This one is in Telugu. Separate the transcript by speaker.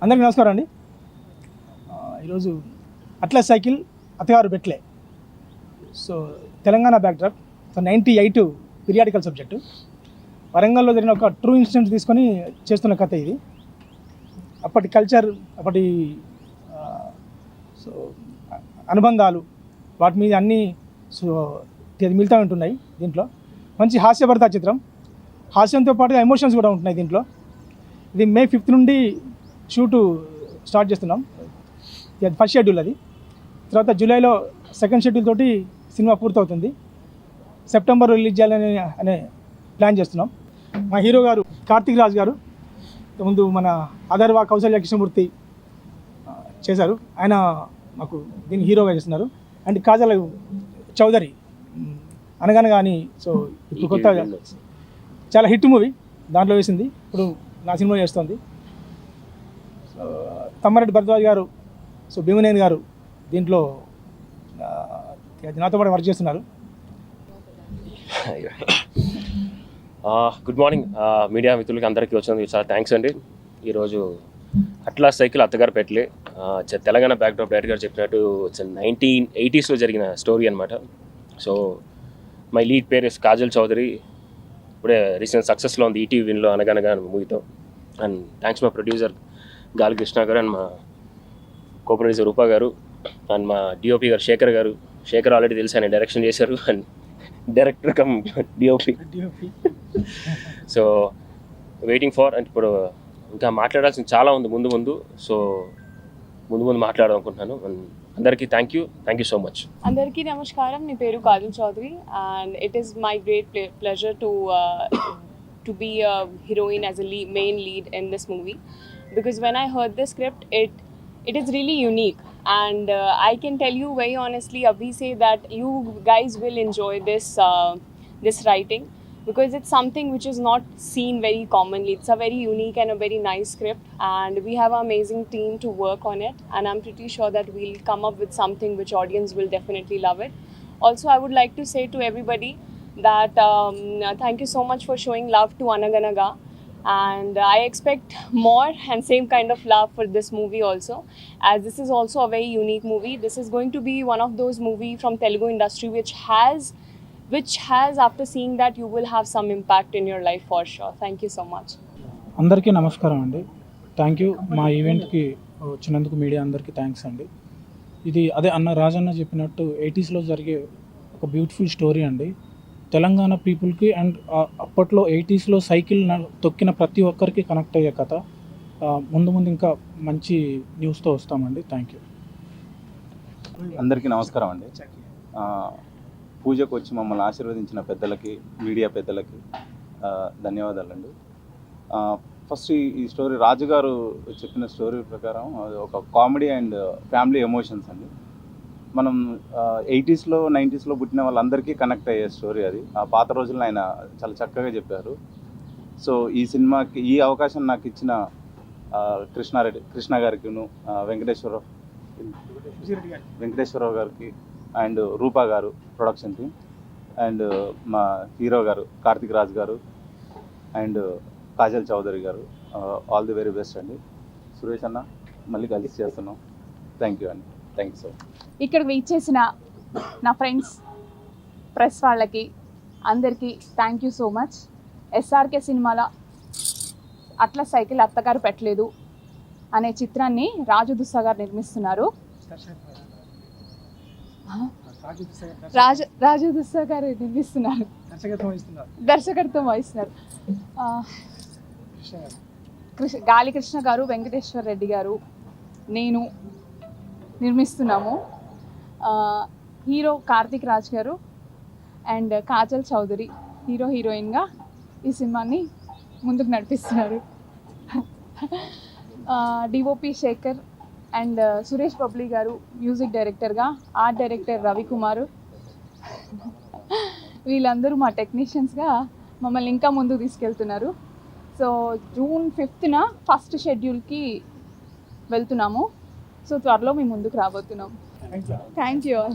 Speaker 1: అందరికీ నమస్కారం అండి. ఈరోజు అట్లస్ సైకిల్ అత్తగారు బెట్లే. So Telangana backdrop. So 98 periodical subject. వరంగల్లో జరిగిన ఒక ట్రూ ఇన్సిడెంట్ తీసుకొని చేస్తున్న కథ ఇది. అప్పటి కల్చర్, అప్పటి సో అనుబంధాలు, వాటి మీద అన్నీ సో మిళితం ఉంటున్నాయి దీంట్లో. మంచి హాస్యభరిత చిత్రం. హాస్యంతో పాటుగా ఎమోషన్స్ కూడా ఉంటున్నాయి దీంట్లో. ఇది May 5th నుండి షూటు స్టార్ట్ చేస్తున్నాం. ఇది ఫస్ట్ షెడ్యూల్. అది తర్వాత జూలైలో సెకండ్ షెడ్యూల్ తోటి సినిమా పూర్తవుతుంది. సెప్టెంబర్ రిలీజ్ చేయాలని అనే ప్లాన్ చేస్తున్నాం. మా హీరో గారు కార్తిక్ రాజ్ గారు, ముందు మన అదర్వా కౌశల్య కృష్ణమూర్తి చేశారు, ఆయన మాకు దీన్ని హీరోగా చేస్తున్నారు. అండ్ కాజల్ చౌదరి అనగనగా అని. సో ఇప్పుడు కొత్త చాలా హిట్ మూవీ దాంట్లో వేసింది, ఇప్పుడు నా సినిమా చేస్తుంది. సో తమ్మారెడ్డి భరద్వాజ్ గారు, సో భీమనేని గారు దీంట్లో నాతో పాటు వర్క్ చేస్తున్నారు.
Speaker 2: గుడ్ మార్నింగ్ మీడియా మిత్రులకి అందరికీ వచ్చినందుకు చాలా థ్యాంక్స్ అండి. ఈరోజు అట్లాస్ సైకిల్ అత్తగారు పెట్టలే తెలంగాణ బ్యాక్డ్రాప్ డైరెక్టర్ గారు చెప్పినట్టు 1980s జరిగిన స్టోరీ అనమాట. So my lead pair is Kajal Chaudhary. ఇప్పుడే రీసెంట్ సక్సెస్లో ఉంది ఈటీవీ విన్లో అనగనగా మూవీతో. అండ్ థ్యాంక్స్ మా ప్రొడ్యూసర్ గాలి కృష్ణ గారు, అండ్ మా కో ప్రొడ్యూసర్ రూపా గారు, అండ్ మా డిఓపి గారు శేఖర్ గారు. శేఖర్ ఆల్రెడీ తెలుసు, ఆయన డైరెక్షన్ చేశారు, and director come DOP. So waiting for. And ఇప్పుడు ఇంకా మాట్లాడాల్సింది చాలా ఉంది ముందు. సో ముందు మాట్లాడదాం అనుకుంటున్నాను. అండ్ అందరికీ థ్యాంక్ యూ సో మచ్.
Speaker 3: అందరికీ నమస్కారం. నా పేరు Kajal Chaudhary and it is my great pleasure to be a heroine as a main lead in this movie, because when I heard the script, it is really unique, and I can tell you very honestly, Abhi, say that you guys will enjoy this writing, because it's something which is not seen very commonly. It's a very unique and a very nice script, and we have an amazing team to work on it, and I'm pretty sure that we'll come up with something which audience will definitely love it. Also, I would like to say to everybody that thank you so much for showing love to Anaganaga, and I expect more and same kind of love for this movie also, as this is also a very unique movie. This is going to be one of those movie from Telugu industry which has after seeing that you will have some impact in your life for sure. Thank you so much.
Speaker 4: అందరికీ నమస్కారం అండి. థ్యాంక్ యూ మా ఈవెంట్కి వచ్చినందుకు మీడియా అందరికీ థ్యాంక్స్ అండి. ఇది అదే రాజన్న చెప్పినట్టు 80sలో జరిగే ఒక బ్యూటిఫుల్ స్టోరీ అండి. తెలంగాణ పీపుల్కి అండ్ అప్పట్లో 80sలో సైకిల్ తొక్కిన ప్రతి ఒక్కరికి కనెక్ట్ అయ్యే కథ. ముందు ఇంకా మంచి న్యూస్తో వస్తామండి. Thank you.
Speaker 5: అందరికీ నమస్కారం అండి. పూజకు వచ్చి మమ్మల్ని ఆశీర్వదించిన పెద్దలకి, మీడియా పెద్దలకి ధన్యవాదాలండి. ఫస్ట్ ఈ స్టోరీ రాజుగారు చెప్పిన స్టోరీ ప్రకారం ఒక కామెడీ అండ్ ఫ్యామిలీ ఎమోషన్స్ అండి. మనం 80sలో 90sలో పుట్టిన వాళ్ళందరికీ కనెక్ట్ అయ్యే స్టోరీ అది. ఆ పాత రోజుల్లో ఆయన చాలా చక్కగా చెప్పారు. సో ఈ సినిమాకి ఈ అవకాశం నాకు ఇచ్చిన కృష్ణ గారికి, వెంకటేశ్వరరావు గారికి, అండ్ రూపా గారు ప్రొడక్షన్ టీమ్, అండ్ మా హీరో గారు కార్తిక్ రాజ్ గారు, అండ్ కాజల్ చౌదరి గారు, ఆల్ ది వెరీ బెస్ట్ అండి. సురేష్ అన్న మళ్ళీ కలిసి చేస్తున్నాం. థ్యాంక్ యూ అండి. Thank you so much.
Speaker 6: ఇక్కడ వెయిట్ చేసిన నా ఫ్రెండ్స్, ప్రెస్ వాళ్ళకి అందరికీ thank you so much. SRK సినిమాల అట్లస్ సైకిల్ అత్తగారు పెట్టలేదు అనే చిత్రాన్ని రాజు దుస్సా గారు నిర్మిస్తున్నారు. రాజు దుస్సా గారు నిర్మిస్తున్నారు, దర్శకత్వం వహిస్తున్నారు. గాలి కృష్ణ గారు, వెంకటేశ్వర రెడ్డి గారు, నేను నిర్మిస్తున్నాము. హీరో కార్తిక్ రాజ్ గారు అండ్ కాజల్ చౌదరి హీరోయిన్గా ఈ సినిమాని ముందుకు నడిపిస్తున్నారు. డిఓపి శేఖర్ అండ్ సురేష్ పబ్లి గారు మ్యూజిక్ డైరెక్టర్గా, ఆర్ట్ డైరెక్టర్ రవికుమారు, వీళ్ళందరూ మా టెక్నీషియన్స్గా మమ్మల్ని ఇంకా ముందుకు తీసుకెళ్తున్నారు. సో June 5th ఫస్ట్ షెడ్యూల్కి వెళ్తున్నాము. సో త్వరలో మేము ముందుకు రాబోతున్నాం. Thank you all.